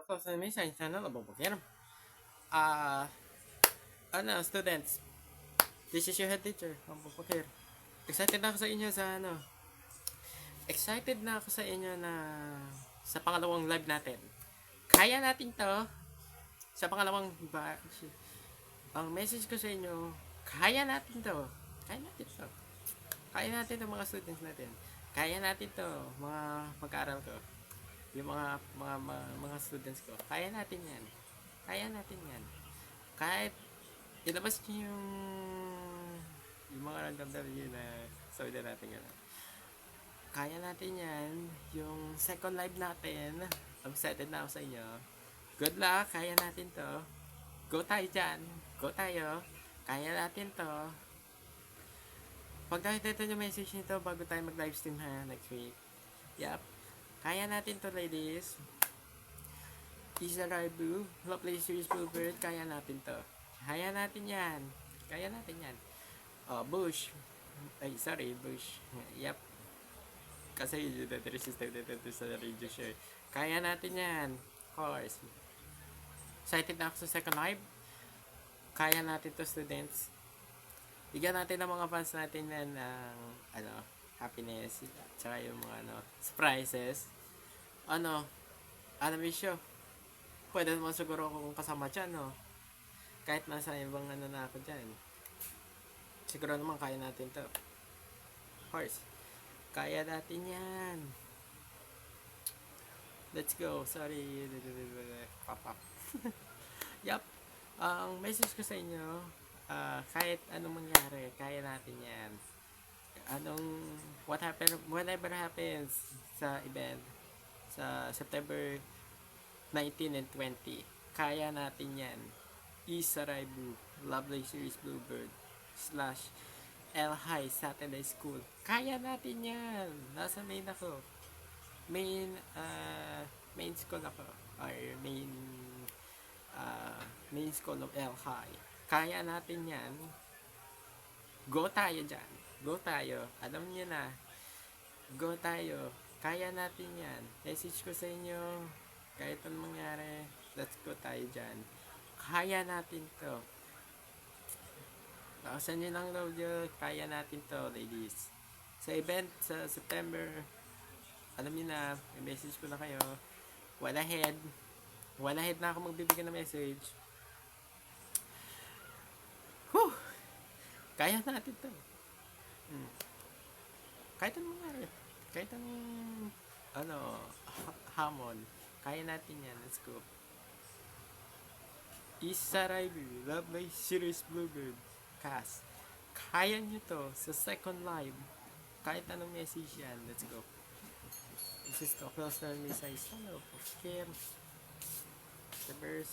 Dr. Sammy, Science Channel, Abubakir. Students, this is your head teacher, Abubakir. Excited na ako sa inyo excited na ako sa inyo na sa pangalawang live natin. Kaya natin to. Sa pangalawang ang message ko sa inyo, kaya natin to. Kaya natin to. Kaya natin to mga students natin. Kaya natin to mga mag-aaral ko. Yung mga students ko. Kaya natin yan. Kaya natin yan. Kahit ilabas niyo yung mga nagdamdam na sabi natin gano'n. Kaya natin yan. Yung second live natin, excited na ako sa inyo. Good luck. Kaya natin to. Go tayo dyan. Go tayo. Kaya natin to. Pag nakita yung message nito bago tayo mag-livestream next week. Yup. Kaya natin to, ladies. Isa Raibu, Lovely Series Bluebird, kaya natin to. Kaya natin yan. Kaya natin yan. Bush. Bush. Yup. Kasi yung system dito sa radio show. Kaya natin yan. Of course. Excited na ako sa second live. Kaya natin to, students. Bigyan natin ng mga fans natin ng happiness. Tsaka yung mga surprises. Show. Pwede naman siguro ako kung kasama dyan, no? Kahit nasa ibang na ako dyan. Siguro naman kaya natin to. Of course. Kaya natin yan. Let's go. Sorry. Pop. Yup. Ang message ko sa inyo, kahit anong mangyari, kaya natin yan. Whatever happens sa event, sa September 19 and 20, kaya natin yan. Isa Raibu, Lovely Series Bluebird / El High Saturday School. Kaya natin yan. Nasa main ako. Main school ako. Or main school of El High. Kaya natin yan. Go tayo dyan. Go tayo. Alam niyo na. Go tayo. Kaya natin yan. Message ko sa inyo. Kahit anong mangyari, let's go tayo dyan. Kaya natin to. Lakasan nyo lang daw yun. Kaya natin to, ladies. Sa event sa September, alam niyo na, may message ko na kayo. Well ahead na ako magbibigay ng message. Whew! Kaya natin to. Kahit anong mangyari. Kahit anong hamon. Kaya natin yan. Let's go. Isa Raibu, Lovely Series Bluebird cast. Kaya nyo to sa second live. Kahit anong message yan. Let's go. This is Dr. Sammy, Hello, Kim. The verse